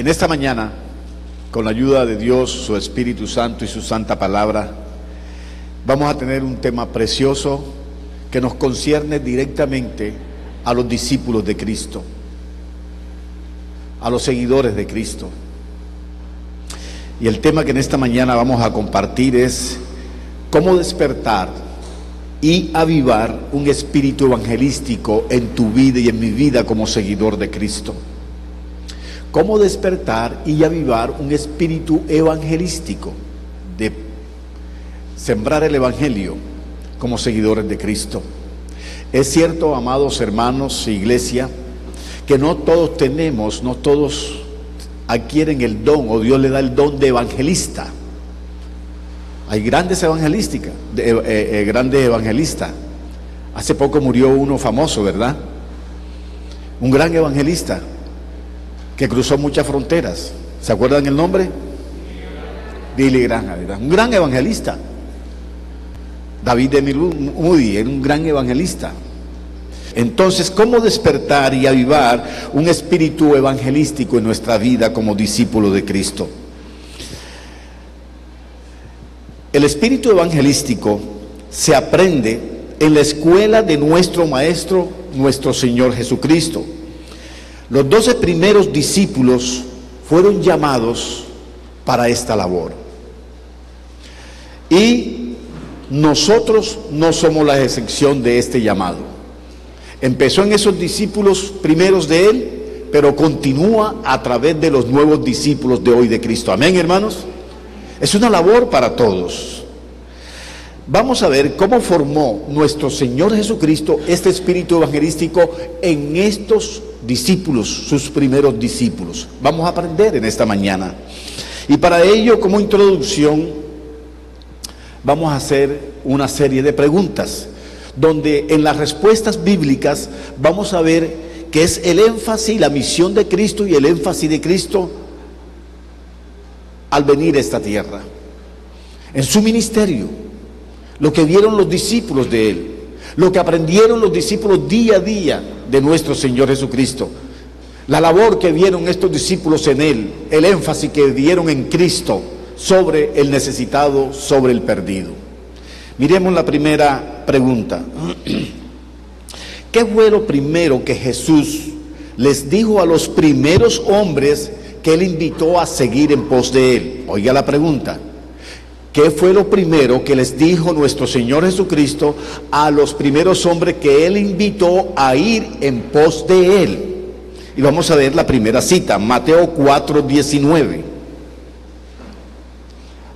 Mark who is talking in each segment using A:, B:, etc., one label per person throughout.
A: En esta mañana, con la ayuda de Dios, su Espíritu Santo y su santa palabra, vamos a tener un tema precioso que nos concierne directamente a los discípulos de Cristo, a los seguidores de Cristo. Y el tema que en esta mañana vamos a compartir es cómo despertar y avivar un espíritu evangelístico en tu vida y en mi vida como seguidor de Cristo. Cómo despertar y avivar un espíritu evangelístico, de sembrar el evangelio como seguidores de Cristo. Es cierto, amados hermanos e iglesia, que no todos tenemos, no todos adquieren el don, o Dios le da el don de evangelista. Hay grandes evangelistas. Hace poco murió uno famoso, ¿verdad? Un gran evangelista que cruzó muchas fronteras. ¿Se acuerdan el nombre? Billy Graham, ¿verdad? Un gran evangelista. David de Moody era un gran evangelista. Entonces, ¿cómo despertar y avivar un espíritu evangelístico en nuestra vida como discípulo de Cristo? El espíritu evangelístico se aprende en la escuela de nuestro Maestro, nuestro Señor Jesucristo. Los 12 primeros discípulos fueron llamados para esta labor. Y nosotros no somos la excepción de este llamado. Empezó en esos discípulos primeros de Él, pero continúa a través de los nuevos discípulos de hoy de Cristo. Amén, hermanos. Es una labor para todos. Vamos a ver cómo formó nuestro Señor Jesucristo este espíritu evangelístico en estos discípulos, sus primeros discípulos. Vamos a aprender en esta mañana. Y para ello, como introducción, vamos a hacer una serie de preguntas, donde en las respuestas bíblicas vamos a ver que es el énfasis, la misión de Cristo y el énfasis de Cristo al venir a esta tierra, en su ministerio, lo que vieron los discípulos de Él, lo que aprendieron los discípulos día a día de nuestro Señor Jesucristo, la labor que vieron estos discípulos en Él, el énfasis que dieron en Cristo sobre el necesitado, sobre el perdido. Miremos la primera pregunta. ¿Qué fue lo primero que Jesús les dijo a los primeros hombres que Él invitó a seguir en pos de Él? Oiga la pregunta. ¿Qué fue lo primero que les dijo nuestro Señor Jesucristo a los primeros hombres que Él invitó a ir en pos de Él? Y vamos a ver la primera cita, Mateo 4:19.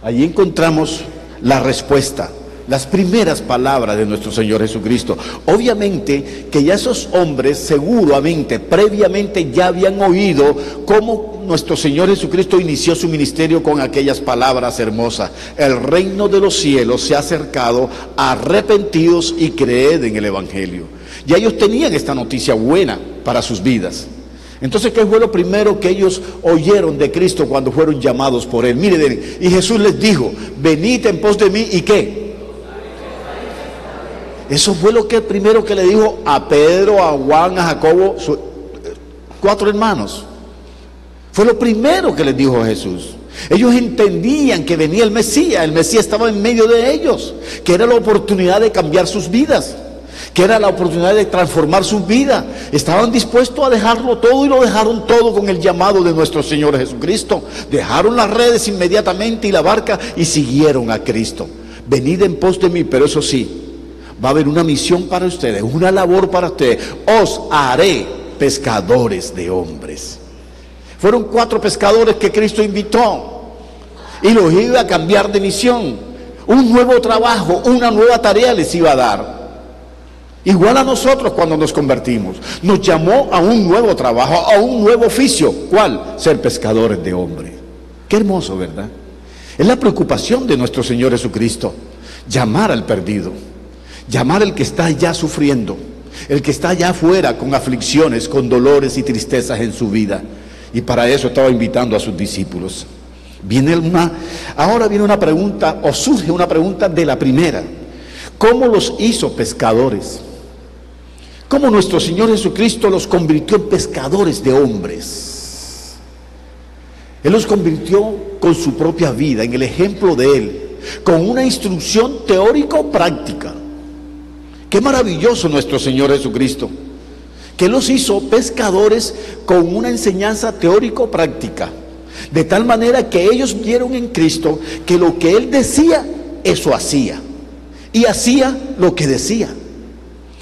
A: Allí encontramos la respuesta, las primeras palabras de nuestro Señor Jesucristo. Obviamente que ya esos hombres seguramente, previamente ya habían oído cómo nuestro Señor Jesucristo inició su ministerio con aquellas palabras hermosas: el reino de los cielos se ha acercado, arrepentidos y creed en el Evangelio. Ya ellos tenían esta noticia buena para sus vidas. Entonces, ¿qué fue lo primero que ellos oyeron de Cristo cuando fueron llamados por Él? Miren, y Jesús les dijo: venid en pos de mí, ¿y qué? Eso fue lo que primero que le dijo a Pedro, a Juan, a Jacobo, 4 hermanos. Fue lo primero que les dijo Jesús. Ellos entendían que venía el Mesías estaba en medio de ellos, que era la oportunidad de cambiar sus vidas, que era la oportunidad de transformar su vida. Estaban dispuestos a dejarlo todo y lo dejaron todo con el llamado de nuestro Señor Jesucristo. Dejaron las redes inmediatamente y la barca y siguieron a Cristo. Venid en pos de mí, pero eso sí, va a haber una misión para ustedes, una labor para ustedes. Os haré pescadores de hombres. Fueron 4 pescadores que Cristo invitó y los iba a cambiar de misión. Un nuevo trabajo, una nueva tarea les iba a dar. Igual a nosotros cuando nos convertimos. Nos llamó a un nuevo trabajo, a un nuevo oficio. ¿Cuál? Ser pescadores de hombres. Qué hermoso, ¿verdad? Es la preocupación de nuestro Señor Jesucristo. Llamar al perdido. Llamar al que está ya sufriendo. El que está allá afuera con aflicciones, con dolores y tristezas en su vida. Y para eso estaba invitando a sus discípulos. Ahora viene una pregunta, o surge una pregunta de la primera. ¿Cómo los hizo pescadores? ¿Cómo nuestro Señor Jesucristo los convirtió en pescadores de hombres? Él los convirtió con su propia vida, en el ejemplo de Él, con una instrucción teórico-práctica. Qué maravilloso nuestro Señor Jesucristo, que los hizo pescadores con una enseñanza teórico-práctica, de tal manera que ellos vieron en Cristo que lo que Él decía, eso hacía, y hacía lo que decía.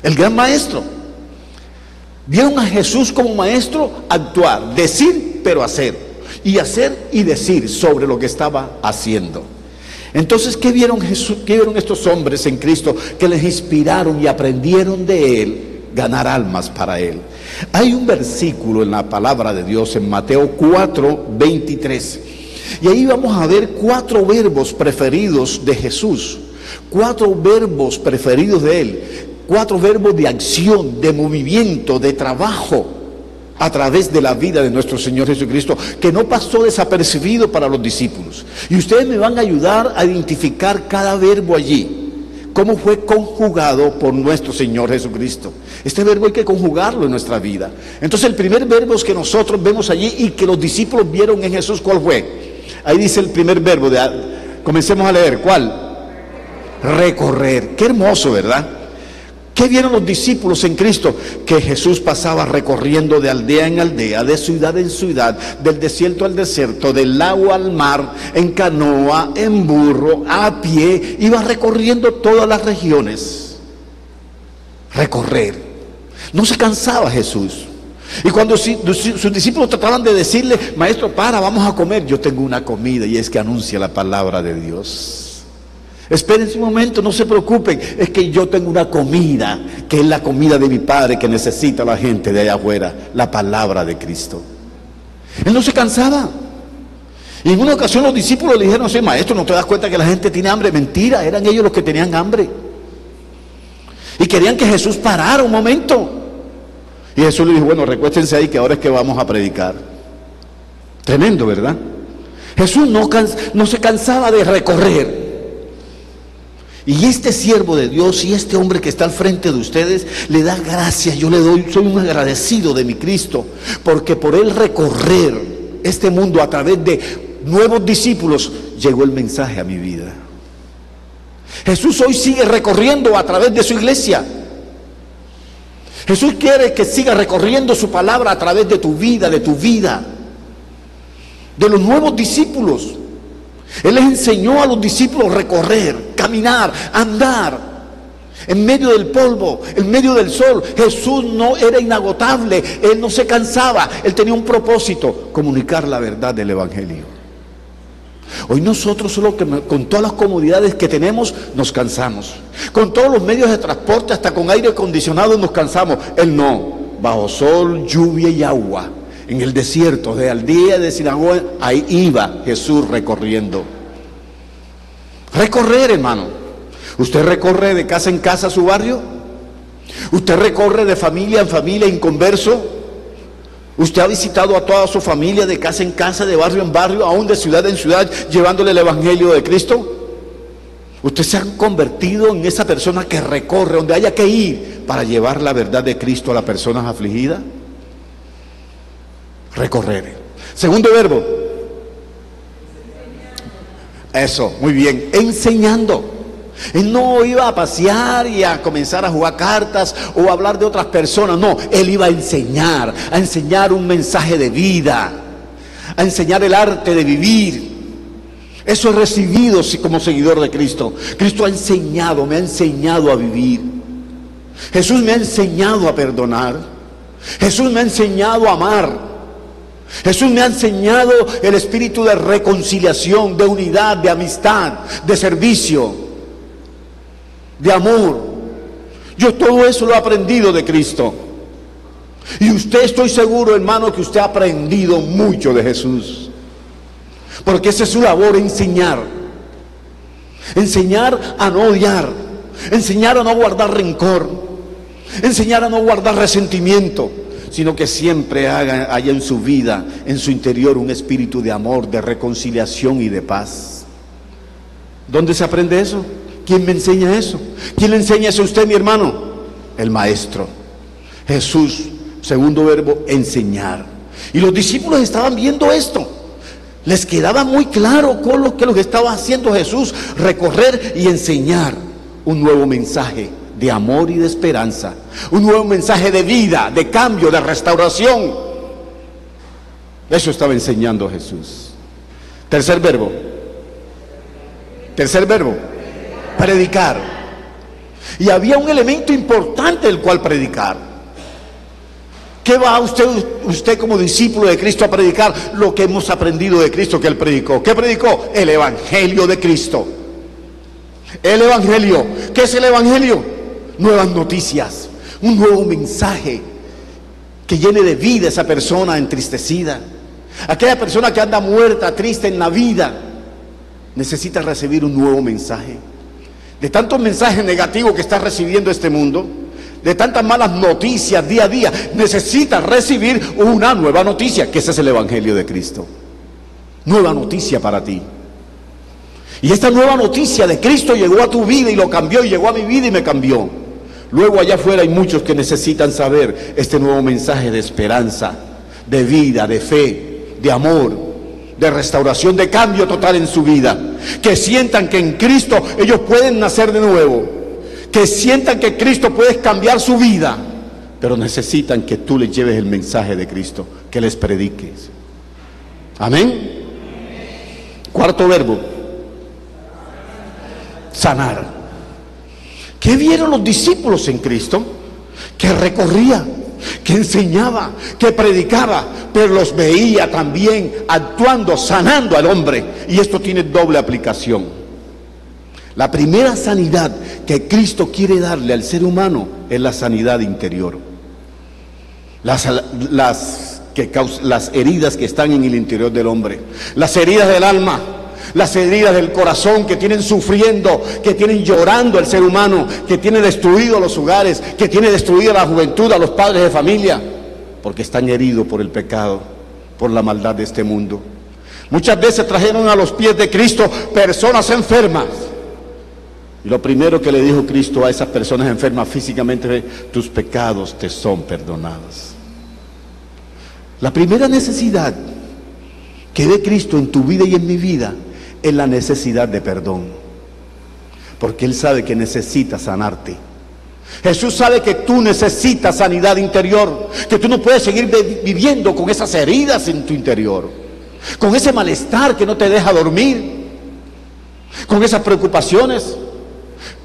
A: El gran maestro. Vieron a Jesús como maestro actuar, decir pero hacer, y hacer y decir sobre lo que estaba haciendo. Entonces, ¿qué vieron estos hombres en Cristo que les inspiraron y aprendieron de Él? Ganar almas para Él. Hay un versículo en la palabra de Dios en Mateo 4:23, y ahí vamos a ver 4 verbos preferidos de Jesús, 4 verbos preferidos de Él, 4 verbos de acción, de movimiento, de trabajo a través de la vida de nuestro Señor Jesucristo, que no pasó desapercibido para los discípulos. Y ustedes me van a ayudar a identificar cada verbo allí, cómo fue conjugado por nuestro Señor Jesucristo. Este verbo hay que conjugarlo en nuestra vida. Entonces, el primer verbo es que nosotros vemos allí y que los discípulos vieron en Jesús, ¿cuál fue? Ahí dice el primer verbo, comencemos a leer, ¿cuál? Recorrer. Qué hermoso, ¿verdad? ¿Qué vieron los discípulos en Cristo? Que Jesús pasaba recorriendo de aldea en aldea, de ciudad en ciudad, del desierto al desierto, del lago al mar, en canoa, en burro, a pie, iba recorriendo todas las regiones. Recorrer. No se cansaba Jesús. Y cuando sus discípulos trataban de decirle, maestro, vamos a comer, yo tengo una comida, y es que anuncia la palabra de Dios. Esperen un momento, no se preocupen, es que yo tengo una comida, que es la comida de mi Padre, que necesita la gente de allá afuera, la palabra de Cristo. Él no se cansaba. Y en una ocasión los discípulos le dijeron, sí, maestro, ¿no te das cuenta que la gente tiene hambre? Mentira, eran ellos los que tenían hambre. Y querían que Jesús parara un momento. Y Jesús le dijo, bueno, recuéstense ahí que ahora es que vamos a predicar. Tremendo, ¿verdad? Jesús no se cansaba de recorrer. Y este siervo de Dios y este hombre que está al frente de ustedes le da gracias. Yo le doy, soy un agradecido de mi Cristo, porque por él recorrer este mundo a través de nuevos discípulos llegó el mensaje a mi vida. Jesús hoy sigue recorriendo a través de su iglesia. Jesús quiere que siga recorriendo su palabra a través de tu vida, de los nuevos discípulos. Él les enseñó a los discípulos a recorrer, caminar, andar en medio del polvo, en medio del sol. Jesús no era inagotable, Él no se cansaba, Él tenía un propósito: comunicar la verdad del Evangelio. Hoy nosotros solo con todas las comodidades que tenemos nos cansamos, con todos los medios de transporte, hasta con aire acondicionado nos cansamos. Él no, bajo sol, lluvia y agua, en el desierto de aldea de Sinagoga, ahí iba Jesús recorriendo. Recorrer, hermano. ¿Usted recorre de casa en casa su barrio? ¿Usted recorre de familia en familia, inconverso? ¿Usted ha visitado a toda su familia de casa en casa, de barrio en barrio, aún de ciudad en ciudad, llevándole el Evangelio de Cristo? ¿Usted se ha convertido en esa persona que recorre donde haya que ir para llevar la verdad de Cristo a las personas afligidas? Recorrer. Segundo verbo. Eso, muy bien. Enseñando. Él no iba a pasear y a comenzar a jugar cartas o a hablar de otras personas. No, él iba a enseñar un mensaje de vida, a enseñar el arte de vivir. Eso he recibido como seguidor de Cristo. Cristo me ha enseñado a vivir. Jesús me ha enseñado a perdonar. Jesús me ha enseñado a amar. Jesús me ha enseñado el espíritu de reconciliación, de unidad, de amistad, de servicio, de amor. Yo todo eso lo he aprendido de Cristo. Y usted, estoy seguro, hermano, que usted ha aprendido mucho de Jesús, porque esa es su labor: enseñar a no odiar, enseñar a no guardar rencor, enseñar a no guardar resentimiento, sino que siempre haya en su vida, en su interior, un espíritu de amor, de reconciliación y de paz. ¿Dónde se aprende eso? ¿Quién me enseña eso? ¿Quién le enseña eso a usted, mi hermano? El Maestro, Jesús. Segundo verbo, enseñar. Y los discípulos estaban viendo esto. Les quedaba muy claro con lo que estaba haciendo Jesús, recorrer y enseñar un nuevo mensaje de amor y de esperanza, un nuevo mensaje de vida, de cambio, de restauración. Eso estaba enseñando Jesús. Tercer verbo, predicar. Y había un elemento importante del cual predicar. ¿Qué va usted como discípulo de Cristo a predicar? Lo que hemos aprendido de Cristo que Él predicó. ¿Qué predicó? El Evangelio de Cristo. El Evangelio. ¿Qué es el Evangelio? Nuevas noticias, un nuevo mensaje que llene de vida a esa persona entristecida. Aquella persona que anda muerta, triste en la vida, necesita recibir un nuevo mensaje. De tantos mensajes negativos que está recibiendo este mundo, de tantas malas noticias día a día, necesita recibir una nueva noticia, que ese es el Evangelio de Cristo. Nueva noticia para ti. Y esta nueva noticia de Cristo llegó a tu vida y lo cambió, y llegó a mi vida y me cambió. Luego allá afuera hay muchos que necesitan saber este nuevo mensaje de esperanza, de vida, de fe, de amor, de restauración, de cambio total en su vida. Que sientan que en Cristo ellos pueden nacer de nuevo. Que sientan que Cristo puede cambiar su vida, pero necesitan que tú les lleves el mensaje de Cristo, que les prediques. Amén. Cuarto verbo, sanar. ¿Qué vieron los discípulos en Cristo? Que recorría, que enseñaba, que predicaba, pero los veía también actuando, sanando al hombre. Y esto tiene doble aplicación. La primera sanidad que Cristo quiere darle al ser humano es la sanidad interior. Las heridas que están en el interior del hombre, las heridas del alma, las heridas del corazón que tienen sufriendo, que tienen llorando al ser humano, que tiene destruido los hogares, que tiene destruida la juventud, a los padres de familia, porque están heridos por el pecado, por la maldad de este mundo. Muchas veces trajeron a los pies de Cristo personas enfermas. Y lo primero que le dijo Cristo a esas personas enfermas físicamente es: tus pecados te son perdonados. La primera necesidad que ve Cristo en tu vida y en mi vida es la necesidad de perdón, porque Él sabe que necesita sanarte. Jesús sabe que tú necesitas sanidad interior, que tú no puedes seguir viviendo con esas heridas en tu interior, con ese malestar que no te deja dormir, con esas preocupaciones,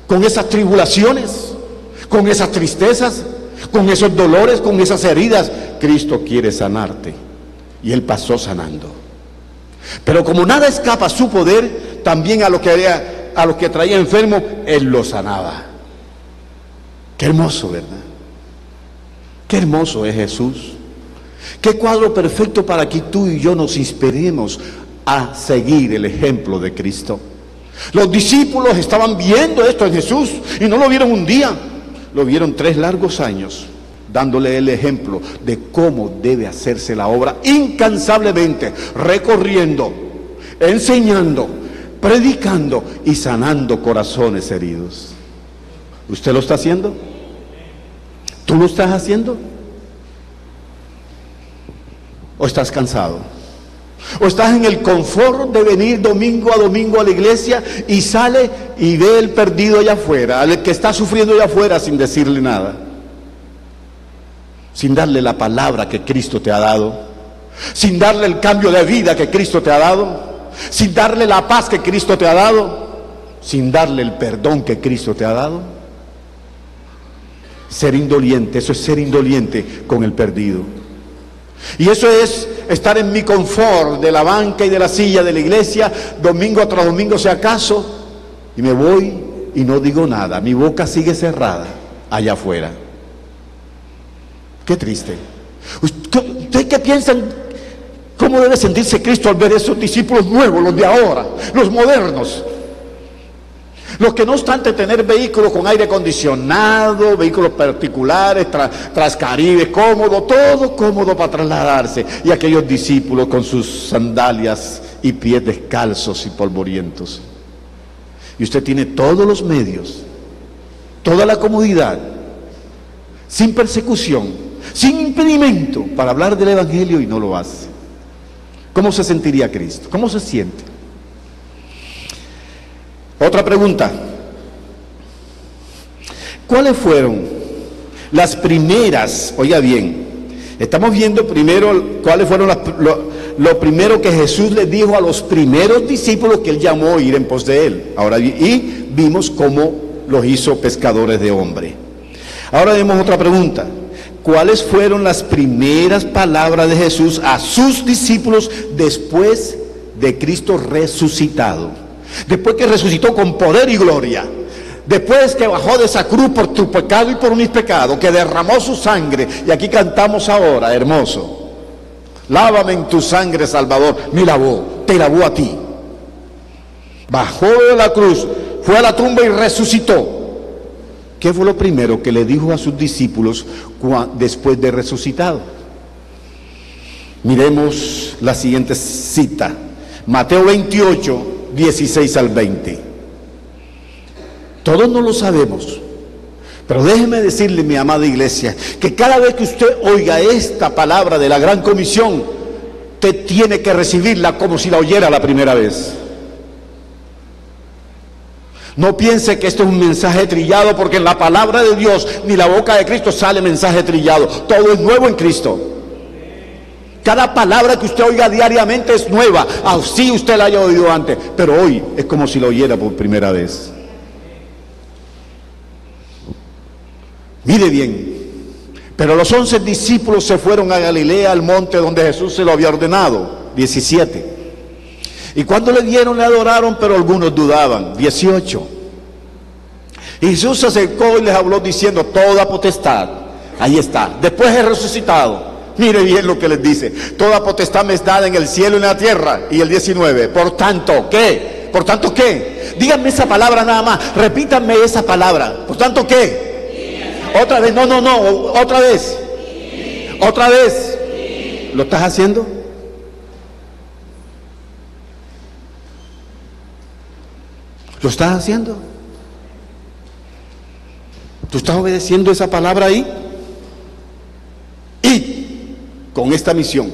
A: con esas tribulaciones, con esas tristezas, con esos dolores, con esas heridas. Cristo quiere sanarte, y Él pasó sanando. Pero como nada escapa a su poder, también a los que traía enfermo, Él los sanaba. Qué hermoso, ¿verdad? Qué hermoso es Jesús. Qué cuadro perfecto para que tú y yo nos inspiremos a seguir el ejemplo de Cristo. Los discípulos estaban viendo esto en Jesús, y no lo vieron un día, lo vieron 3 largos años, dándole el ejemplo de cómo debe hacerse la obra incansablemente, recorriendo, enseñando, predicando y sanando corazones heridos. ¿Usted lo está haciendo? ¿Tú lo estás haciendo? ¿O estás cansado? ¿O estás en el confort de venir domingo a domingo a la iglesia y sale y ve el perdido allá afuera, al que está sufriendo allá afuera, sin decirle nada, sin darle la palabra que Cristo te ha dado, sin darle el cambio de vida que Cristo te ha dado, sin darle la paz que Cristo te ha dado, sin darle el perdón que Cristo te ha dado? Ser indoliente, eso es ser indoliente con el perdido. Y eso es estar en mi confort de la banca y de la silla de la iglesia, domingo tras domingo si acaso, y me voy y no digo nada, mi boca sigue cerrada allá afuera. Qué triste. ¿Ustedes qué piensan? ¿Cómo debe sentirse Cristo al ver esos discípulos nuevos, los de ahora, los modernos? Los que no obstante tener vehículos con aire acondicionado, vehículos particulares, Transcaribe, cómodo, todo cómodo para trasladarse. Y aquellos discípulos con sus sandalias y pies descalzos y polvorientos. Y usted tiene todos los medios, toda la comodidad, sin persecución, sin impedimento para hablar del Evangelio, y no lo hace. ¿Cómo se sentiría Cristo? ¿Cómo se siente? Otra pregunta. ¿Cuáles fueron las primeras, oiga bien, estamos viendo primero cuáles fueron lo primero que Jesús les dijo a los primeros discípulos que él llamó a ir en pos de él. Ahora, y vimos cómo los hizo pescadores de hombre. Ahora vemos otra pregunta. ¿Cuáles fueron las primeras palabras de Jesús a sus discípulos después de Cristo resucitado? Después que resucitó con poder y gloria. Después que bajó de esa cruz por tu pecado y por mis pecados, que derramó su sangre, y aquí cantamos ahora, hermoso, lávame en tu sangre, Salvador, me lavó, te lavó a ti. Bajó de la cruz, fue a la tumba y resucitó. ¿Qué fue lo primero que le dijo a sus discípulos después de resucitado? Miremos la siguiente cita, Mateo 28, 16 al 20. Todos no lo sabemos, pero déjeme decirle, mi amada iglesia, que cada vez que usted oiga esta palabra de la gran comisión, usted tiene que recibirla como si la oyera la primera vez. No piense que esto es un mensaje trillado, porque en la palabra de Dios ni la boca de Cristo sale mensaje trillado. Todo es nuevo en Cristo. Cada palabra que usted oiga diariamente es nueva, así usted la haya oído antes, pero hoy es como si la oyera por primera vez. Mire bien, pero los 11 discípulos se fueron a Galilea, al monte donde Jesús se lo había ordenado, 17. Y cuando le dieron, le adoraron, pero algunos dudaban, 18. Y Jesús se acercó y les habló diciendo, toda potestad, ahí está, después de resucitado, mire bien lo que les dice, toda potestad me es dada en el cielo y en la tierra. Y el 19, por tanto, ¿qué? ¿Por tanto qué? Díganme esa palabra nada más, repítanme esa palabra, ¿por tanto qué? Otra vez, no, otra vez. Otra vez. ¿Lo estás haciendo? ¿Lo estás haciendo? ¿Tú estás obedeciendo esa palabra ahí? Y con esta misión,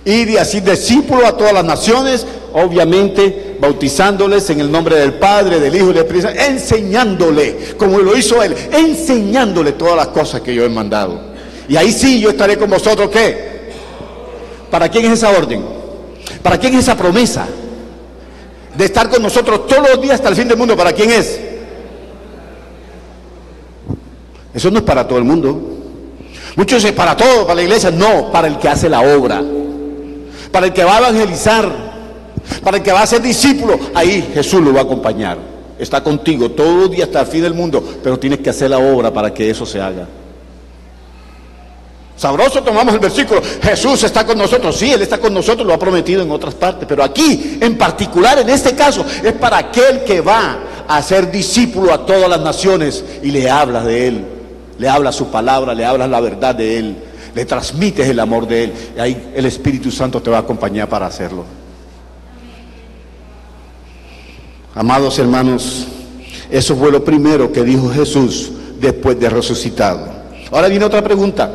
A: ir y hacer discípulos a todas las naciones, obviamente bautizándoles en el nombre del Padre, del Hijo y del Espíritu Santo, enseñándole, como lo hizo Él, enseñándole todas las cosas que yo he mandado. Y ahí sí yo estaré con vosotros, ¿qué? ¿Para quién es esa orden? ¿Para quién es esa promesa? De estar con nosotros todos los días hasta el fin del mundo, ¿para quién es? Eso no es para todo el mundo. Muchos dicen, para todo, para la iglesia. No, para el que hace la obra, para el que va a evangelizar, para el que va a ser discípulo. Ahí Jesús lo va a acompañar, está contigo todo el día hasta el fin del mundo, pero tienes que hacer la obra para que eso se haga. Sabroso tomamos el versículo, Jesús está con nosotros. Sí, Él está con nosotros, lo ha prometido en otras partes, pero aquí en particular, en este caso, es para aquel que va a ser discípulo a todas las naciones y le hablas de Él, le hablas su palabra, le hablas la verdad de Él, le transmites el amor de Él, y ahí el Espíritu Santo te va a acompañar para hacerlo. Amados hermanos, eso fue lo primero que dijo Jesús después de resucitado. Ahora viene otra pregunta.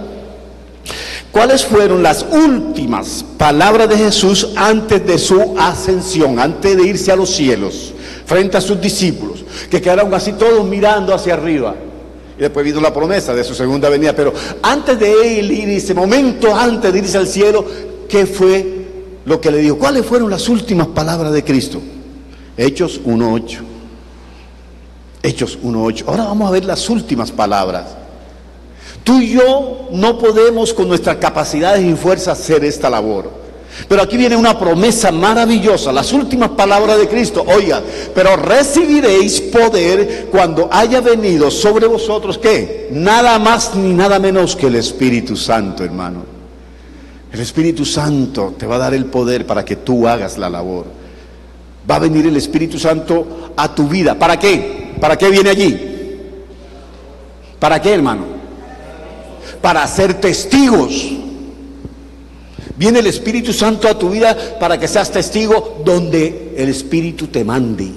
A: ¿Cuáles fueron las últimas palabras de Jesús antes de su ascensión, antes de irse a los cielos, frente a sus discípulos, que quedaron así todos mirando hacia arriba? Y después vino la promesa de su segunda venida, pero antes de él ir, ese momento antes de irse al cielo, ¿qué fue lo que le dijo? ¿Cuáles fueron las últimas palabras de Cristo? Hechos 1:8. Hechos 1:8. Ahora vamos a ver las últimas palabras. Tú y yo no podemos con nuestras capacidades y fuerzas hacer esta labor. Pero aquí viene una promesa maravillosa, las últimas palabras de Cristo. Oiga, pero recibiréis poder cuando haya venido sobre vosotros, ¿qué? Nada más ni nada menos que el Espíritu Santo, hermano. El Espíritu Santo te va a dar el poder para que tú hagas la labor. Va a venir el Espíritu Santo a tu vida. ¿Para qué? ¿Para qué viene allí? ¿Para qué, hermano? Para ser testigos. Viene el Espíritu Santo a tu vida para que seas testigo donde el Espíritu te mande.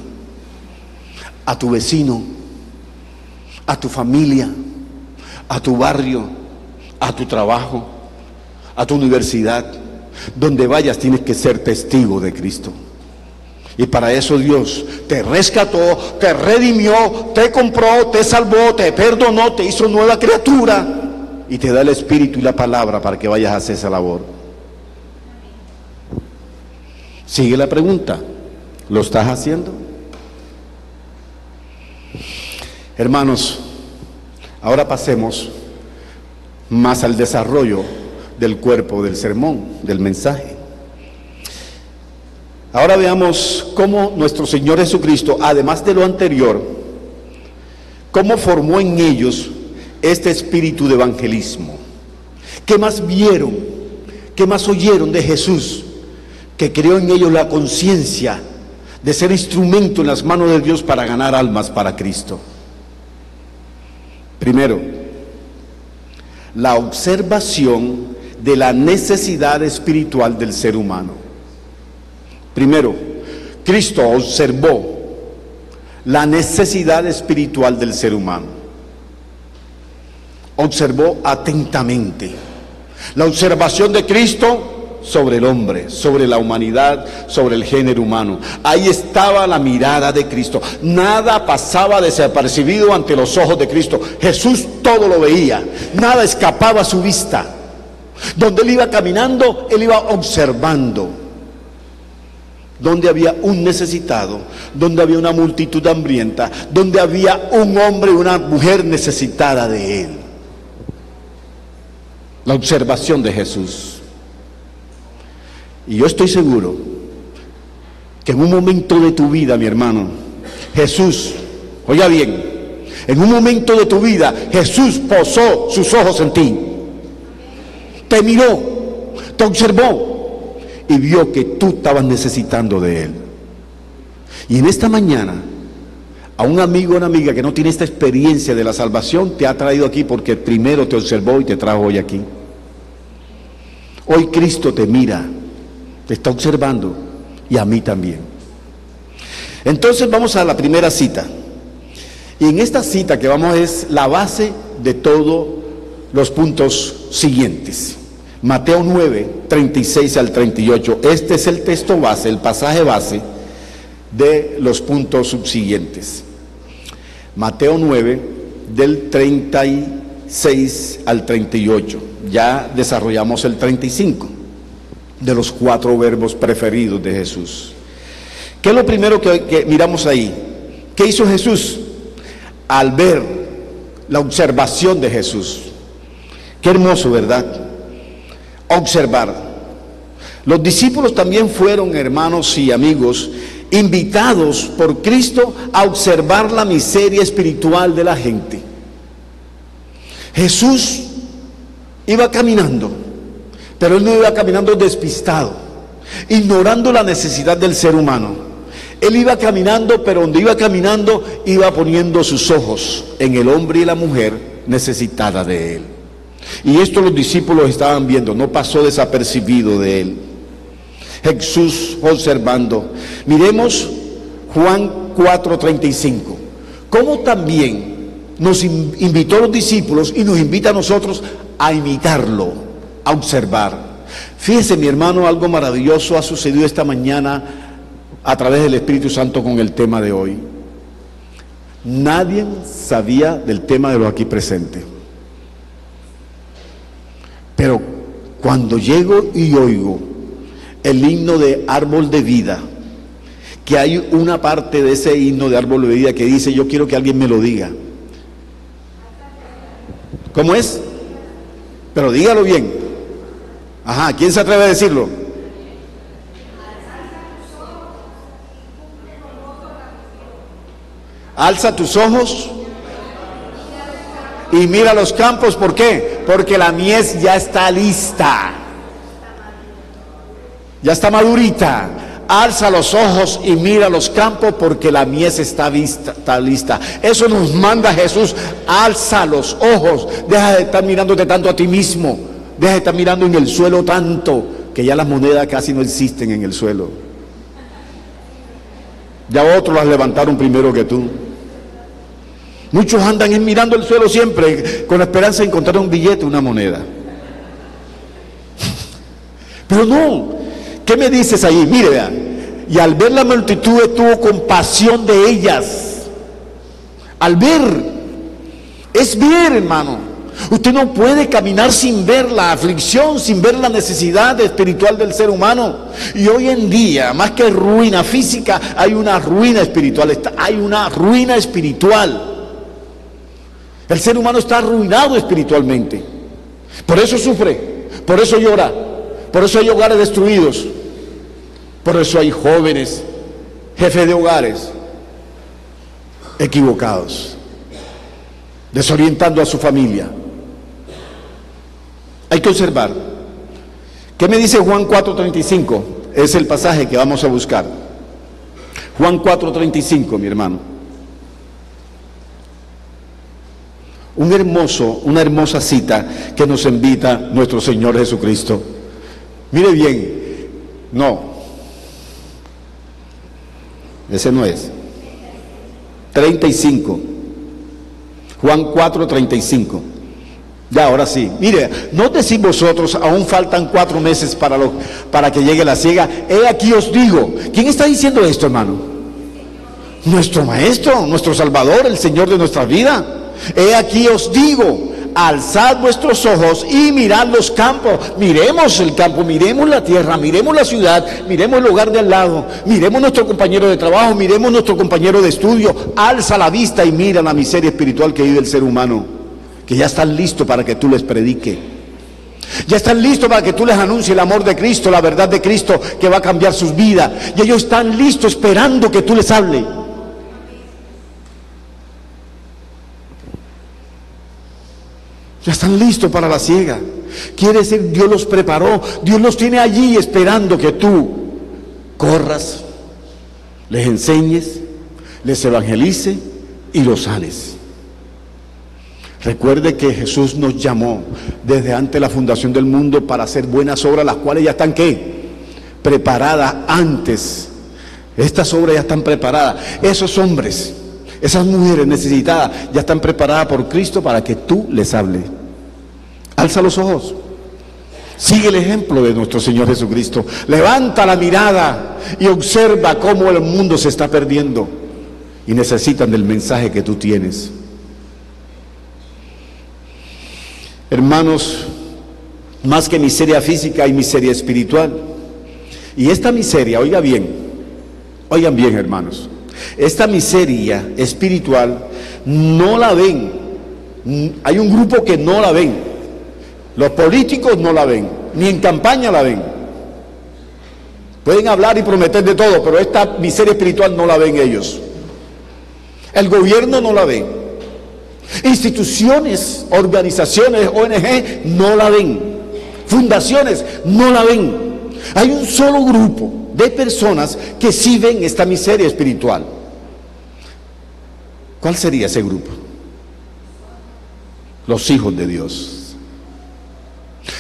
A: A tu vecino, a tu familia, a tu barrio, a tu trabajo, a tu universidad, Donde vayas tienes que ser testigo de Cristo. Y para eso Dios te rescató, te redimió, te compró, te salvó, te perdonó, te hizo nueva criatura y te da el Espíritu y la palabra para que vayas a hacer esa labor. Sigue la pregunta, ¿lo estás haciendo? Hermanos, ahora pasemos más al desarrollo del cuerpo del sermón, del mensaje. Ahora veamos cómo nuestro Señor Jesucristo, además de lo anterior, cómo formó en ellos este espíritu de evangelismo. ¿Qué más vieron? ¿Qué más oyeron de Jesús? Que creó en ellos la conciencia de ser instrumento en las manos de Dios para ganar almas para Cristo. Primero, la observación de la necesidad espiritual del ser humano. Primero, Cristo observó la necesidad espiritual del ser humano. Observó atentamente. La observación de Cristo sobre el hombre, sobre la humanidad, sobre el género humano. Ahí estaba la mirada de Cristo. Nada pasaba desapercibido ante los ojos de Cristo. Jesús todo lo veía. Nada escapaba a su vista. Donde él iba caminando, él iba observando. Donde había un necesitado, donde había una multitud hambrienta, donde había un hombre y una mujer necesitada de él. La observación de Jesús. Y yo estoy seguro que en un momento de tu vida, mi hermano, Jesús, oiga bien, en un momento de tu vida, Jesús posó sus ojos en ti. Te miró, te observó y vio que tú estabas necesitando de Él. Y en esta mañana, a un amigo o una amiga que no tiene esta experiencia de la salvación, te ha traído aquí porque primero te observó y te trajo hoy aquí. Hoy Cristo te mira, te está observando y a mí también. Entonces vamos a la primera cita. Y en esta cita que vamos es la base de todos los puntos siguientes. Mateo 9, 36 al 38. Este es el texto base, el pasaje base de los puntos subsiguientes. Mateo 9, del 36 al 38. Ya desarrollamos el 35, de los 4 verbos preferidos de Jesús. ¿Qué es lo primero que miramos ahí? ¿Qué hizo Jesús? Al ver la observación de Jesús. Qué hermoso, ¿verdad? Observar. Los discípulos también fueron, hermanos y amigos, invitados por Cristo a observar la miseria espiritual de la gente. Jesús iba caminando, pero él no iba caminando despistado, ignorando la necesidad del ser humano. Él iba caminando, pero donde iba caminando, iba poniendo sus ojos en el hombre y la mujer necesitada de él. Y esto los discípulos estaban viendo, no pasó desapercibido de él. Jesús observando. Miremos Juan 4:35. Cómo también nos invitó a los discípulos y nos invita a nosotros a imitarlo, a observar. Fíjese, mi hermano, algo maravilloso ha sucedido esta mañana a través del Espíritu Santo con el tema de hoy. Nadie sabía del tema de los aquí presentes. Pero cuando llego y oigo el himno de Árbol de Vida, que hay una parte de ese himno de Árbol de Vida que dice, yo quiero que alguien me lo diga. ¿Cómo es? Pero dígalo bien. Ajá, ¿quién se atreve a decirlo? Alza tus ojos y mira los campos. ¿Por qué? Porque la mies ya está lista. Ya está madurita. Alza los ojos y mira los campos porque la mies está lista. Eso nos manda Jesús. Alza los ojos. Deja de estar mirándote tanto a ti mismo. Deja de estar mirando en el suelo tanto que ya las monedas casi no existen en el suelo. Ya otros las levantaron primero que tú. Muchos andan mirando el suelo siempre con la esperanza de encontrar un billete, una moneda. Pero no, ¿qué me dices ahí? Mire, vea, y al ver la multitud tuvo compasión de ellas. Al ver, es ver, hermano. Usted no puede caminar sin ver la aflicción, sin ver la necesidad espiritual del ser humano. Y hoy en día, más que ruina física, hay una ruina espiritual. Hay una ruina espiritual. El ser humano está arruinado espiritualmente. Por eso sufre, por eso llora, por eso hay hogares destruidos. Por eso hay jóvenes, jefes de hogares, equivocados, desorientando a su familia. Hay que observar. ¿Qué me dice Juan 4:35? Es el pasaje que vamos a buscar. Juan 4:35, mi hermano. Una hermosa cita que nos invita nuestro Señor Jesucristo. Mire bien, no, ese no es. 35. Juan 4:35. Ya, ahora sí. Mire, ¿no decís vosotros, aún faltan 4 meses para que llegue la siega? He aquí os digo. ¿Quién está diciendo esto, hermano? Nuestro Maestro, nuestro Salvador, el Señor de nuestra vida. He aquí os digo, alzad vuestros ojos y mirad los campos. Miremos el campo, miremos la tierra, miremos la ciudad, miremos el lugar de al lado, miremos nuestro compañero de trabajo, miremos nuestro compañero de estudio. Alza la vista y mira la miseria espiritual que vive el ser humano, que ya están listos para que tú les predique. Ya están listos para que tú les anuncies el amor de Cristo, la verdad de Cristo, que va a cambiar sus vidas. Y ellos están listos esperando que tú les hables. Ya están listos para la siega. Quiere decir, Dios los preparó, Dios los tiene allí esperando que tú corras, les enseñes, les evangelice y los sanes. Recuerde que Jesús nos llamó desde antes de la fundación del mundo para hacer buenas obras, las cuales ya están, ¿qué? Preparadas antes. Estas obras ya están preparadas. Esos hombres, esas mujeres necesitadas, ya están preparadas por Cristo para que tú les hables. Alza los ojos. Sigue el ejemplo de nuestro Señor Jesucristo. Levanta la mirada y observa cómo el mundo se está perdiendo y necesitan del mensaje que tú tienes. Hermanos, más que miseria física hay miseria espiritual. Y esta miseria, oigan bien hermanos, esta miseria espiritual no la ven. Hay un grupo que no la ven. Los políticos no la ven, ni en campaña la ven. Pueden hablar y prometer de todo, pero esta miseria espiritual no la ven ellos. El gobierno no la ve. Instituciones, organizaciones, ONG no la ven. Fundaciones no la ven. Hay un solo grupo de personas que sí ven esta miseria espiritual. ¿Cuál sería ese grupo? Los hijos de Dios.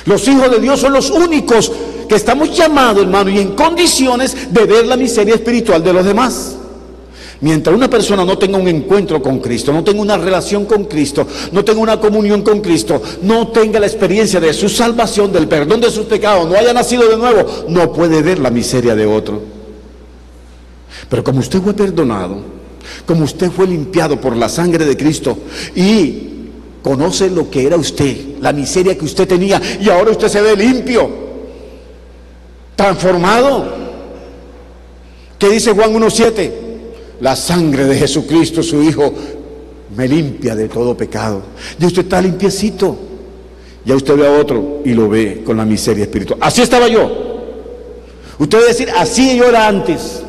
A: Los hijos de Dios son los únicos que estamos llamados, hermano, y en condiciones de ver la miseria espiritual de los demás. Mientras una persona no tenga un encuentro con Cristo, no tenga una relación con Cristo, no tenga una comunión con Cristo, no tenga la experiencia de su salvación, del perdón de sus pecados, no haya nacido de nuevo, no puede ver la miseria de otro. Pero como usted fue perdonado, como usted fue limpiado por la sangre de Cristo y conoce lo que era usted, la miseria que usted tenía, y ahora usted se ve limpio, transformado. ¿Qué dice Juan 1:7? La sangre de Jesucristo, su Hijo, me limpia de todo pecado. Ya usted está limpiecito. Ya usted ve a otro y lo ve con la miseria espiritual. Así estaba yo. Usted debe decir, así yo era antes.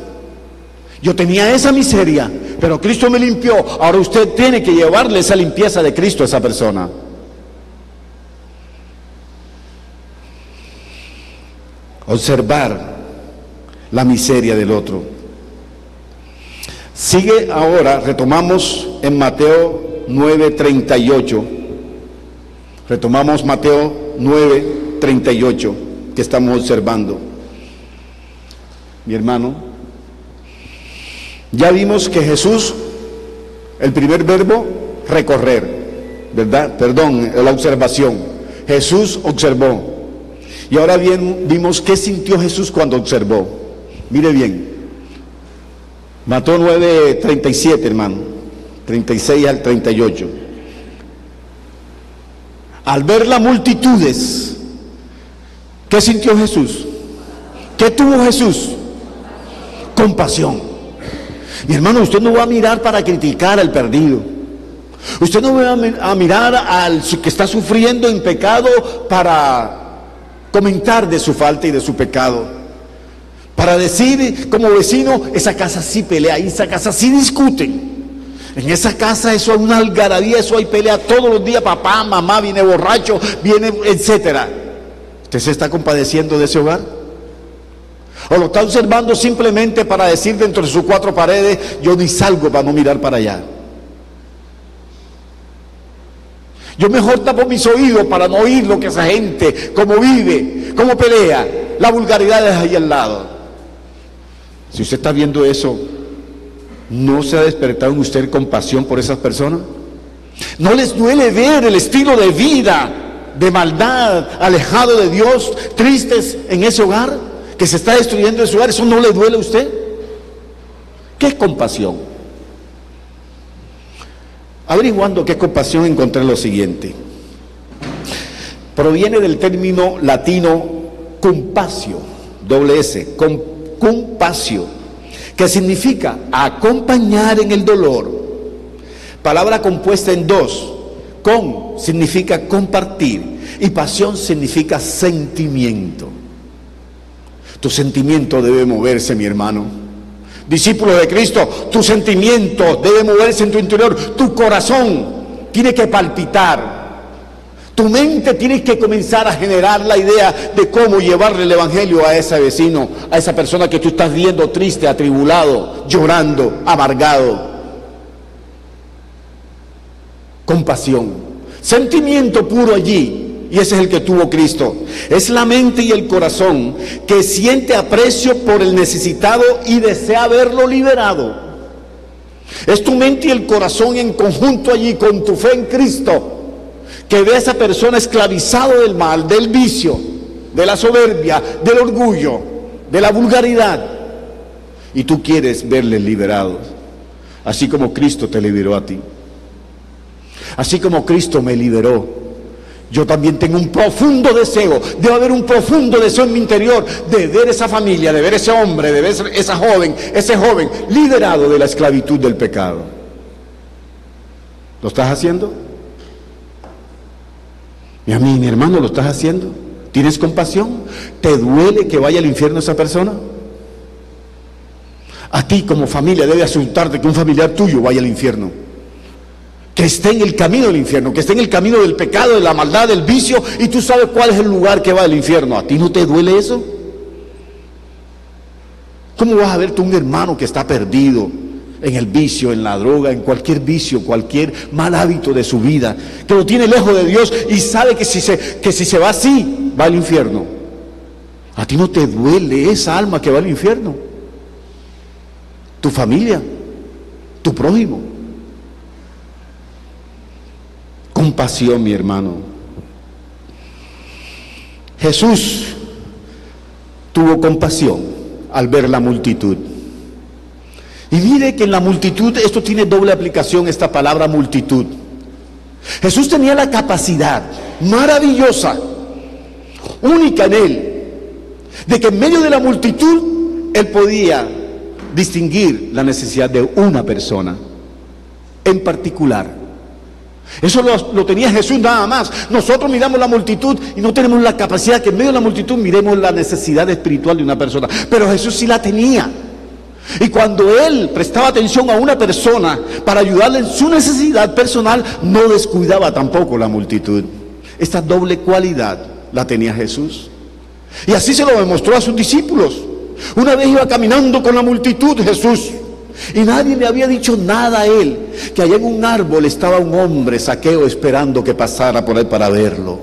A: Yo tenía esa miseria, pero Cristo me limpió. Ahora usted tiene que llevarle esa limpieza de Cristo a esa persona. Observar la miseria del otro. Sigue ahora, retomamos en Mateo 9:38. Retomamos Mateo 9:38 que estamos observando. Mi hermano, ya vimos que Jesús, el primer verbo, recorrer, ¿verdad? Perdón, la observación. Jesús observó. Y ahora bien, vimos qué sintió Jesús cuando observó. Mire bien. Mateo 9:37, hermano. 36 al 38. Al ver las multitudes, ¿qué sintió Jesús? ¿Qué tuvo Jesús? Compasión. Mi hermano, usted no va a mirar para criticar al perdido. Usted no va a mirar al que está sufriendo en pecado para comentar de su falta y de su pecado. Para decir como vecino, esa casa sí pelea, esa casa sí discuten. En esa casa eso es una algarabía, eso hay pelea todos los días, papá, mamá, viene borracho, viene, etcétera. ¿Usted se está compadeciendo de ese hogar? ¿O lo está observando simplemente para decir dentro de sus cuatro paredes, yo ni salgo para no mirar para allá? Yo mejor tapo mis oídos para no oír lo que esa gente, cómo vive, cómo pelea, la vulgaridad es ahí al lado. Si usted está viendo eso, ¿no se ha despertado en usted compasión por esas personas? ¿No les duele ver el estilo de vida, de maldad, alejado de Dios, tristes en ese hogar, que se está destruyendo ese hogar? ¿Eso no le duele a usted? ¿Qué es compasión? Averiguando qué es compasión, encontré lo siguiente. Proviene del término latino compasio, doble S, compasio, que significa acompañar en el dolor. Palabra compuesta en dos. Con significa compartir y pasión significa sentimiento. Tu sentimiento debe moverse, mi hermano. Discípulo de Cristo, tu sentimiento debe moverse en tu interior. Tu corazón tiene que palpitar. Tu mente tiene que comenzar a generar la idea de cómo llevarle el evangelio a ese vecino, a esa persona que tú estás viendo triste, atribulado, llorando, amargado. Compasión, sentimiento puro allí. Y ese es el que tuvo Cristo. Es la mente y el corazón que siente aprecio por el necesitado y desea verlo liberado. Es tu mente y el corazón en conjunto allí con tu fe en Cristo, que ve a esa persona esclavizado del mal, del vicio, de la soberbia, del orgullo, de la vulgaridad. Y tú quieres verle liberado, así como Cristo te liberó a ti. Así como Cristo me liberó. Yo también tengo un profundo deseo, debe haber un profundo deseo en mi interior de ver esa familia, de ver ese hombre, de ver esa joven, ese joven liberado de la esclavitud del pecado. ¿Lo estás haciendo? Y a mí, mi hermano, ¿lo estás haciendo? ¿Tienes compasión? ¿Te duele que vaya al infierno esa persona? A ti como familia debe asustarte que un familiar tuyo vaya al infierno, que esté en el camino del infierno, que esté en el camino del pecado, de la maldad, del vicio, y tú sabes cuál es el lugar que va al infierno. ¿A ti no te duele eso? ¿Cómo vas a ver tú un hermano que está perdido en el vicio, en la droga, en cualquier vicio, cualquier mal hábito de su vida, que lo tiene lejos de Dios y sabe que si se va así, va al infierno? ¿A ti no te duele esa alma que va al infierno? Tu familia, tu prójimo. Compasión, mi hermano. Jesús tuvo compasión al ver la multitud. Y mire que en la multitud, esto tiene doble aplicación, esta palabra multitud. Jesús tenía la capacidad maravillosa, única en él, de que en medio de la multitud, él podía distinguir la necesidad de una persona en particular. Eso lo tenía Jesús nada más. Nosotros miramos la multitud y no tenemos la capacidad que en medio de la multitud miremos la necesidad espiritual de una persona. Pero Jesús sí la tenía. Y cuando él prestaba atención a una persona para ayudarle en su necesidad personal, no descuidaba tampoco la multitud. Esta doble cualidad la tenía Jesús. Y así se lo demostró a sus discípulos. Una vez iba caminando con la multitud Jesús, y nadie le había dicho nada a él, que allá en un árbol estaba un hombre, Zaqueo, esperando que pasara por él para verlo.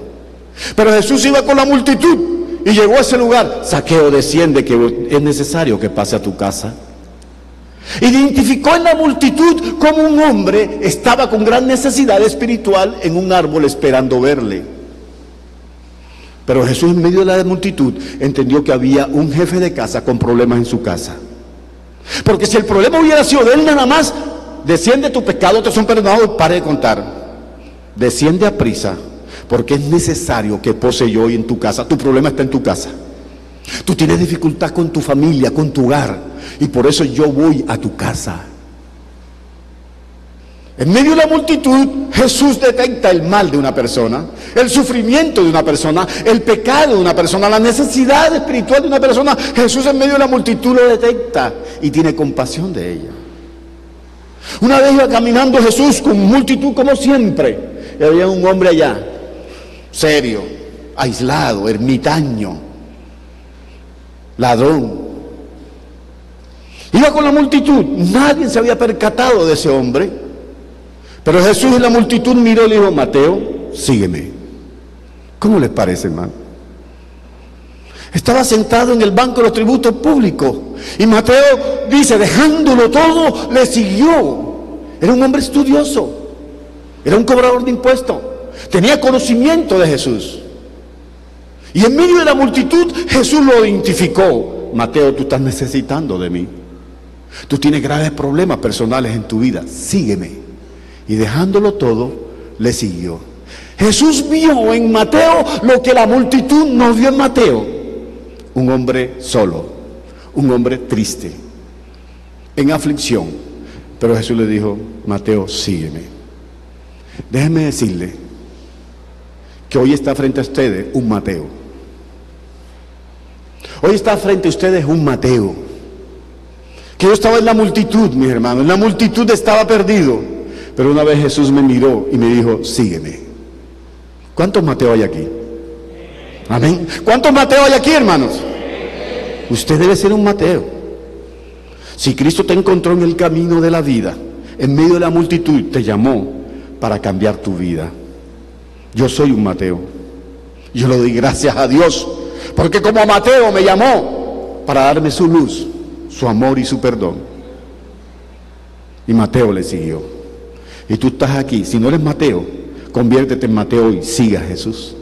A: Pero Jesús iba con la multitud y llegó a ese lugar. Zaqueo, desciende, que es necesario que pase a tu casa. Identificó en la multitud como un hombre estaba con gran necesidad espiritual en un árbol esperando verle. Pero Jesús, en medio de la multitud, entendió que había un jefe de casa con problemas en su casa. Porque si el problema hubiera sido de él nada más, desciende, tu pecado te son perdonados, pare de contar. Desciende a prisa, porque es necesario que pose yo hoy en tu casa. Tu problema está en tu casa. Tú tienes dificultad con tu familia, con tu hogar, y por eso yo voy a tu casa. En medio de la multitud, Jesús detecta el mal de una persona, el sufrimiento de una persona, el pecado de una persona, la necesidad espiritual de una persona. Jesús en medio de la multitud lo detecta y tiene compasión de ella. Una vez iba caminando Jesús con multitud como siempre, y había un hombre allá, serio, aislado, ermitaño, ladrón. Iba con la multitud, nadie se había percatado de ese hombre. Pero Jesús en la multitud miró y le dijo: Mateo, sígueme. ¿Cómo les parece, hermano? Estaba sentado en el banco de los tributos públicos, y Mateo dice, dejándolo todo, le siguió. Era un hombre estudioso, era un cobrador de impuestos, tenía conocimiento de Jesús. Y en medio de la multitud Jesús lo identificó: Mateo, tú estás necesitando de mí, tú tienes graves problemas personales en tu vida, sígueme. Y dejándolo todo, le siguió. Jesús vio en Mateo lo que la multitud no vio en Mateo: un hombre solo, un hombre triste, en aflicción. Pero Jesús le dijo: Mateo, sígueme. Déjenme decirle que hoy está frente a ustedes un Mateo. Hoy está frente a ustedes un Mateo. Que yo estaba en la multitud, mis hermanos, en la multitud estaba perdido. Pero una vez Jesús me miró y me dijo: sígueme. ¿Cuántos Mateo hay aquí? Amén. ¿Cuántos Mateo hay aquí, hermanos? Usted debe ser un Mateo. Si Cristo te encontró en el camino de la vida, en medio de la multitud, te llamó para cambiar tu vida. Yo soy un Mateo. Yo le doy gracias a Dios, porque como Mateo me llamó para darme su luz, su amor y su perdón. Y Mateo le siguió. Y tú estás aquí. Si no eres Mateo, conviértete en Mateo y siga a Jesús.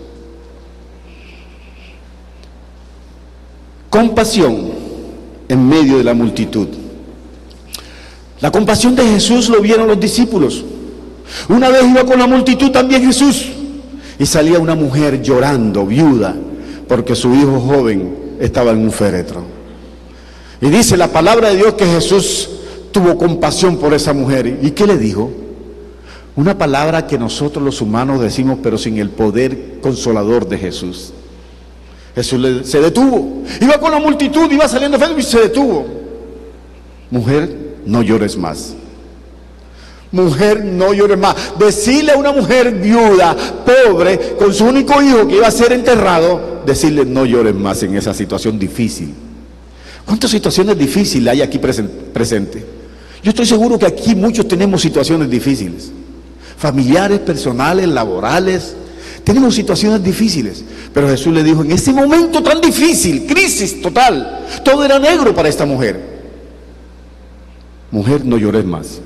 A: Compasión en medio de la multitud. La compasión de Jesús lo vieron los discípulos. Una vez iba con la multitud también Jesús, y salía una mujer llorando, viuda, porque su hijo joven estaba en un féretro. Y dice la palabra de Dios que Jesús tuvo compasión por esa mujer. ¿Y qué le dijo? Una palabra que nosotros los humanos decimos, pero sin el poder consolador de Jesús. Jesús se detuvo. Iba con la multitud, iba saliendo y se detuvo. Mujer, no llores más. Mujer, no llores más. Decirle a una mujer viuda, pobre, con su único hijo que iba a ser enterrado, decirle: no llores más en esa situación difícil. ¿Cuántas situaciones difíciles hay aquí presentes? Yo estoy seguro que aquí muchos tenemos situaciones difíciles. Familiares, personales, laborales. Tenemos situaciones difíciles. Pero Jesús le dijo: en ese momento tan difícil, crisis total, todo era negro para esta mujer. Mujer, no llores más.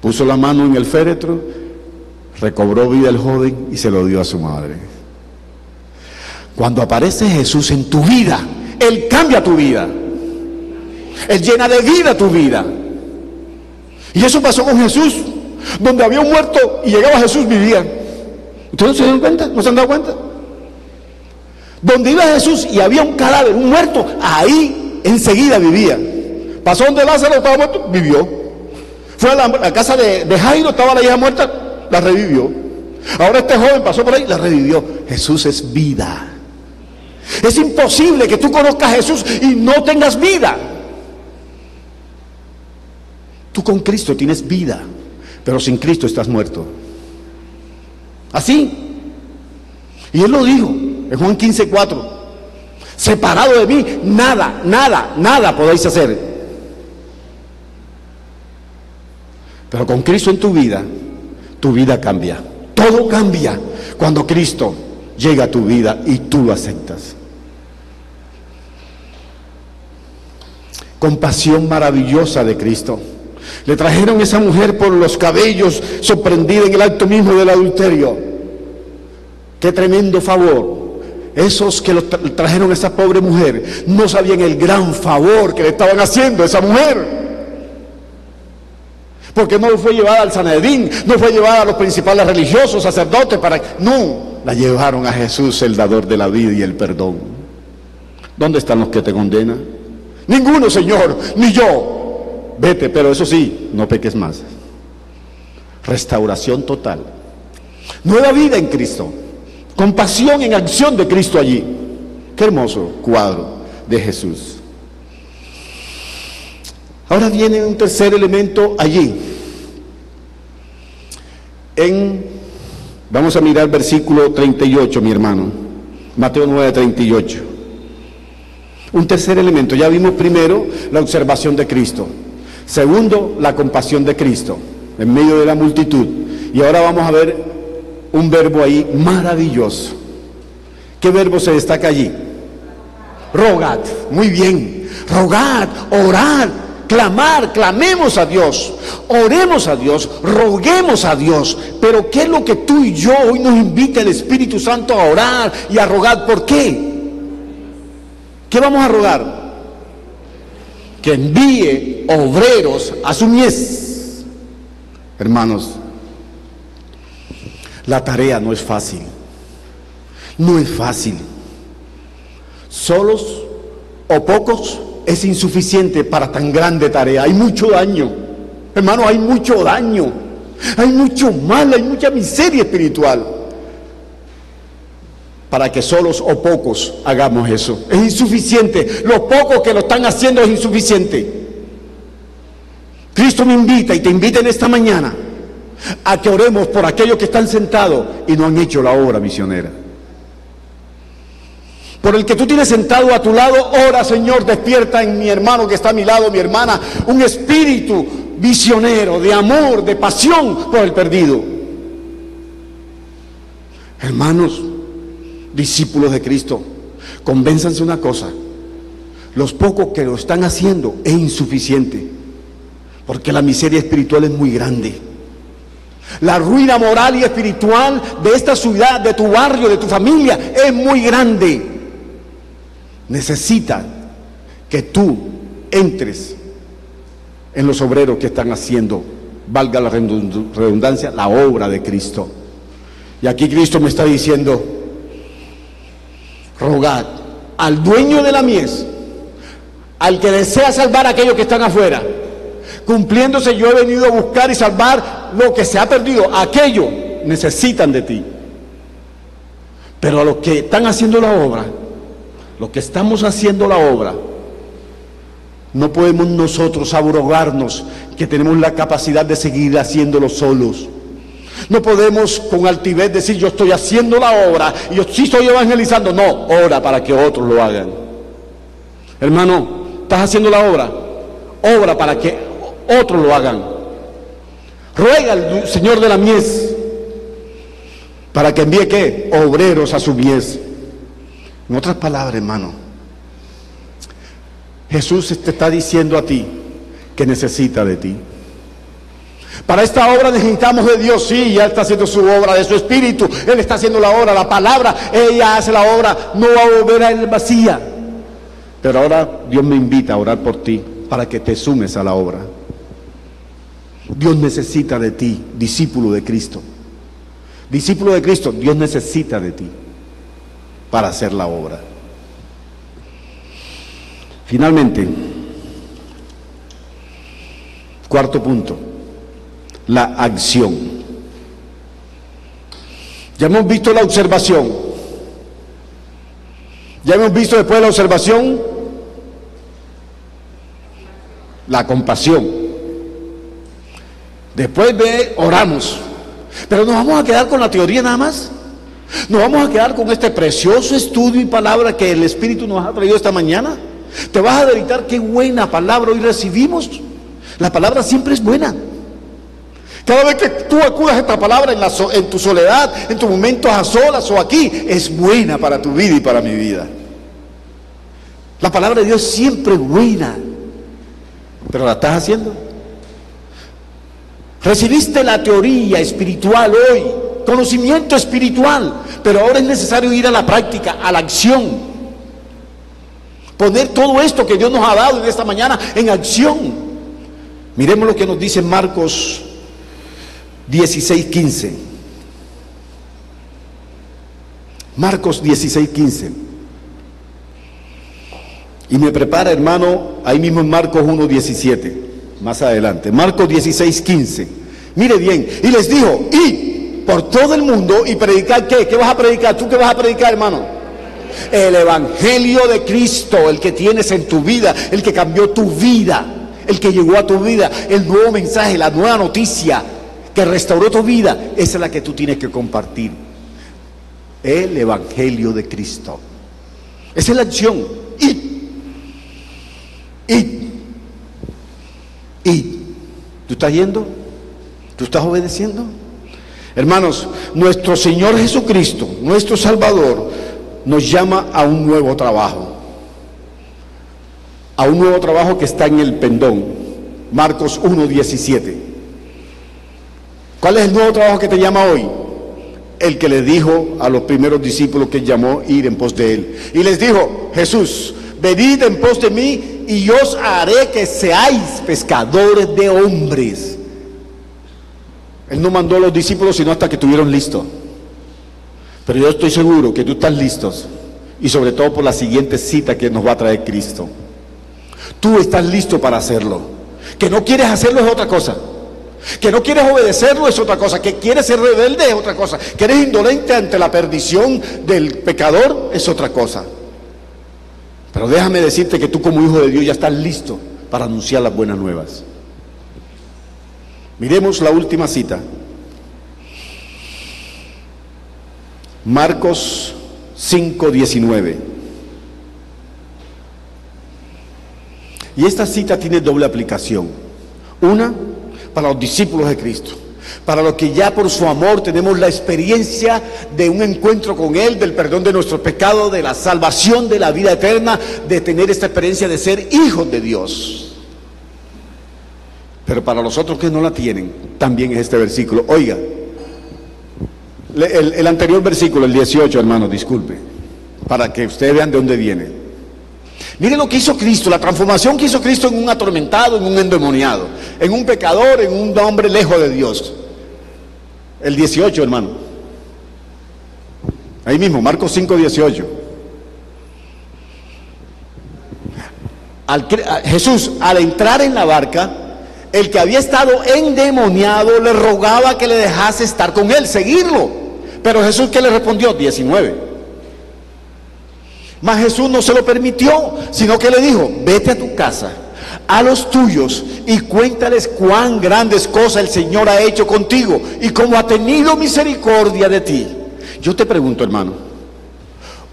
A: Puso la mano en el féretro, recobró vida el joven y se lo dio a su madre. Cuando aparece Jesús en tu vida, Él cambia tu vida. Él llena de vida tu vida. Y eso pasó con Jesús. Donde había un muerto y llegaba Jesús, vivía. ¿Ustedes no se dan cuenta? ¿No se han dado cuenta? Donde iba Jesús y había un cadáver, un muerto, ahí enseguida vivía. Pasó donde Lázaro estaba muerto, vivió. Fue a la casa de Jairo, estaba la hija muerta, la revivió. Ahora este joven pasó por ahí, la revivió. Jesús es vida. Es imposible que tú conozcas a Jesús y no tengas vida. Tú con Cristo tienes vida, pero sin Cristo estás muerto. Así. Y Él lo dijo en Juan 15:4. Separado de mí, nada, nada, nada podéis hacer. Pero con Cristo en tu vida cambia. Todo cambia cuando Cristo llega a tu vida y tú lo aceptas. Compasión maravillosa de Cristo. Le trajeron a esa mujer por los cabellos, sorprendida en el acto mismo del adulterio. Qué tremendo favor. Esos que trajeron a esa pobre mujer no sabían el gran favor que le estaban haciendo a esa mujer. Porque no fue llevada al Sanedrín, no fue llevada a los principales religiosos, sacerdotes, no, la llevaron a Jesús, el dador de la vida y el perdón. ¿Dónde están los que te condenan? Ninguno, Señor, ni yo. Vete, pero eso sí, no peques más. Restauración total. Nueva vida en Cristo. Compasión en acción de Cristo allí. Qué hermoso cuadro de Jesús. Ahora viene un tercer elemento allí. Vamos a mirar versículo 38, mi hermano. Mateo 9:38. Un tercer elemento. Ya vimos primero la observación de Cristo. Segundo, la compasión de Cristo en medio de la multitud. Y ahora vamos a ver un verbo ahí maravilloso. ¿Qué verbo se destaca allí? Rogad. Muy bien. Rogad, orad, clamar, clamemos a Dios, oremos a Dios, roguemos a Dios. Pero ¿qué es lo que tú y yo hoy nos invita el Espíritu Santo a orar y a rogar? ¿Por qué? ¿Qué vamos a rogar? Que envíe obreros a su mies. Hermanos, la tarea no es fácil. No es fácil. Solos o pocos es insuficiente para tan grande tarea. Hay mucho daño. Hermano, hay mucho daño. Hay mucho mal, hay mucha miseria espiritual. Para que solos o pocos hagamos eso. Es insuficiente. Los pocos que lo están haciendo es insuficiente. Cristo me invita y te invita en esta mañana a que oremos por aquellos que están sentados y no han hecho la obra misionera. Por el que tú tienes sentado a tu lado, ora, Señor, despierta en mi hermano que está a mi lado, mi hermana, un espíritu visionero, de amor, de pasión por el perdido. Hermanos, discípulos de Cristo, convénzanse una cosa: los pocos que lo están haciendo es insuficiente, porque la miseria espiritual es muy grande. La ruina moral y espiritual de esta ciudad, de tu barrio, de tu familia, es muy grande. Necesita que tú entres en los obreros que están haciendo, valga la redundancia, la obra de Cristo. Y aquí Cristo me está diciendo: rogad al dueño de la mies, al que desea salvar a aquellos que están afuera. Cumpliéndose, yo he venido a buscar y salvar lo que se ha perdido. Aquellos necesitan de ti. Pero a los que están haciendo la obra, los que estamos haciendo la obra, no podemos nosotros abrogarnos que tenemos la capacidad de seguir haciéndolo solos. No podemos con altivez decir: yo estoy haciendo la obra y yo sí estoy evangelizando. No, ora para que otros lo hagan. Hermano, ¿estás haciendo la obra? Obra para que otros lo hagan. Ruega al Señor de la mies para que envíe ¿qué? Obreros a su mies. En otras palabras, hermano, Jesús te está diciendo a ti que necesita de ti. Para esta obra necesitamos de Dios. Sí, ya está haciendo su obra de su espíritu. Él está haciendo la obra, la palabra. Ella hace la obra, no va a volver a él vacía. Pero ahora Dios me invita a orar por ti para que te sumes a la obra. Dios necesita de ti, discípulo de Cristo. Discípulo de Cristo, Dios necesita de ti para hacer la obra. Finalmente, cuarto punto, la acción. Ya hemos visto la observación. Ya hemos visto después de la observación la compasión. Después oramos. Pero nos vamos a quedar con la teoría nada más. Nos vamos a quedar con este precioso estudio y palabra que el Espíritu nos ha traído esta mañana. Te vas a deleitar, qué buena palabra hoy recibimos. La palabra siempre es buena. Cada vez que tú acudas a esta palabra en tu soledad, en tus momentos a solas o aquí, es buena para tu vida y para mi vida. La palabra de Dios siempre es buena. ¿Pero la estás haciendo? Recibiste la teoría espiritual hoy. conocimiento espiritual, pero ahora es necesario ir a la práctica, a la acción. Poner todo esto que Dios nos ha dado en esta mañana en acción. Miremos lo que nos dice Marcos 16:15. Marcos 16:15. Y me prepara, hermano, ahí mismo en Marcos 1:17, más adelante. Marcos 16:15. Mire bien, y les dijo, id por todo el mundo y predicar, ¿qué? ¿Qué vas a predicar? ¿Tú qué vas a predicar, hermano? El evangelio de Cristo, el que tienes en tu vida, el que cambió tu vida, el que llegó a tu vida, el nuevo mensaje, la nueva noticia que restauró tu vida, esa es la que tú tienes que compartir. El evangelio de Cristo. Esa es la acción. ¿Tú estás yendo? ¿Tú estás obedeciendo? Hermanos, nuestro Señor Jesucristo, nuestro Salvador, nos llama a un nuevo trabajo. A un nuevo trabajo que está en el pendón. Marcos 1:17. ¿Cuál es el nuevo trabajo que te llama hoy? El que le dijo a los primeros discípulos que llamó ir en pos de él. Y les dijo, Jesús, venid en pos de mí y yo os haré que seáis pescadores de hombres. Él no mandó a los discípulos sino hasta que estuvieron listos. Pero yo estoy seguro que tú estás listos. Y sobre todo por la siguiente cita que nos va a traer Cristo. Tú estás listo para hacerlo. Que no quieres hacerlo es otra cosa. Que no quieres obedecerlo es otra cosa. Que quieres ser rebelde es otra cosa. Que eres indolente ante la perdición del pecador es otra cosa. Pero déjame decirte que tú como hijo de Dios ya estás listo para anunciar las buenas nuevas. Miremos la última cita. Marcos 5:19. Y esta cita tiene doble aplicación. Una, para los discípulos de Cristo. Para los que ya por su amor tenemos la experiencia de un encuentro con Él, del perdón de nuestros pecados, de la salvación, de la vida eterna, de tener esta experiencia de ser hijos de Dios. Pero para los otros que no la tienen, también es este versículo. Oiga, el anterior versículo, el 18, hermanos, disculpe, para que ustedes vean de dónde viene. Miren lo que hizo Cristo, la transformación que hizo Cristo en un atormentado, en un endemoniado, en un pecador, en un hombre lejos de Dios. El 18, hermano. Ahí mismo, Marcos 5:18. Jesús, al entrar en la barca, el que había estado endemoniado le rogaba que le dejase estar con él, seguirlo. Pero Jesús, ¿qué le respondió? 19. Mas Jesús no se lo permitió, sino que le dijo, vete a tu casa, a los tuyos, y cuéntales cuán grandes cosas el Señor ha hecho contigo, y cómo ha tenido misericordia de ti. Yo te pregunto, hermano,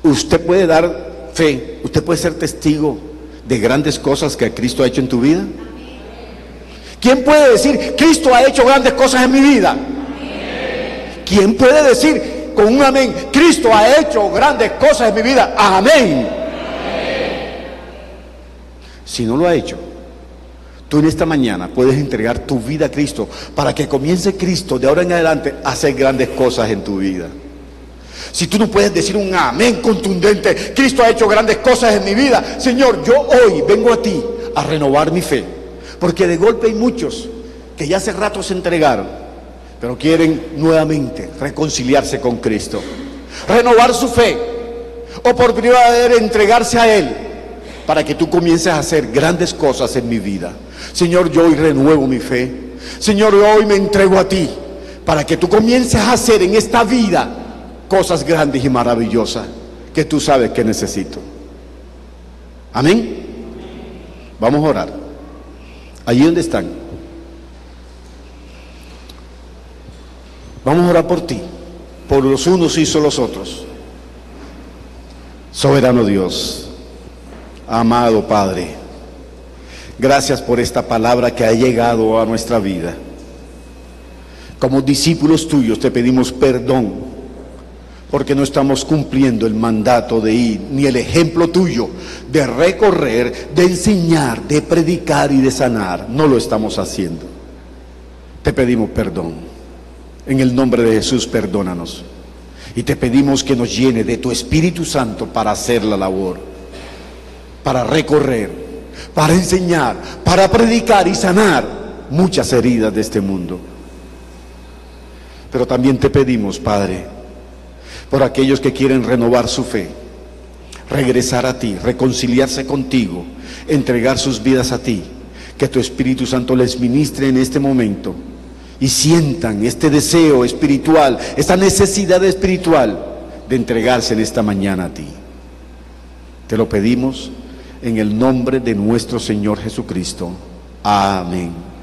A: ¿usted puede dar fe? ¿Usted puede ser testigo de grandes cosas que Cristo ha hecho en tu vida? ¿Quién puede decir, Cristo ha hecho grandes cosas en mi vida? ¿Quién puede decir con un amén, Cristo ha hecho grandes cosas en mi vida? Amén. Si no lo ha hecho, tú en esta mañana puedes entregar tu vida a Cristo para que comience Cristo de ahora en adelante a hacer grandes cosas en tu vida. Si tú no puedes decir un amén contundente, Cristo ha hecho grandes cosas en mi vida, Señor, yo hoy vengo a ti a renovar mi fe. Porque de golpe hay muchos que ya hace rato se entregaron, pero quieren nuevamente reconciliarse con Cristo, renovar su fe, o por primera vez entregarse a Él, para que tú comiences a hacer grandes cosas en mi vida. Señor, yo hoy renuevo mi fe. Señor, yo hoy me entrego a ti, para que tú comiences a hacer en esta vida cosas grandes y maravillosas que tú sabes que necesito. Amén. Vamos a orar. Allí donde están, vamos a orar por ti, por los unos hizo los otros. Soberano Dios, amado Padre, gracias por esta palabra que ha llegado a nuestra vida. Como discípulos tuyos te pedimos perdón porque no estamos cumpliendo el mandato de ir, ni el ejemplo tuyo de recorrer, de enseñar, de predicar y de sanar. No lo estamos haciendo. Te pedimos perdón. En el nombre de Jesús, perdónanos. Y te pedimos que nos llene de tu Espíritu Santo para hacer la labor, para recorrer, para enseñar, para predicar y sanar muchas heridas de este mundo. Pero también te pedimos, Padre, por aquellos que quieren renovar su fe, regresar a ti, reconciliarse contigo, entregar sus vidas a ti, que tu Espíritu Santo les ministre en este momento y sientan este deseo espiritual, esta necesidad espiritual de entregarse en esta mañana a ti. Te lo pedimos en el nombre de nuestro Señor Jesucristo. Amén.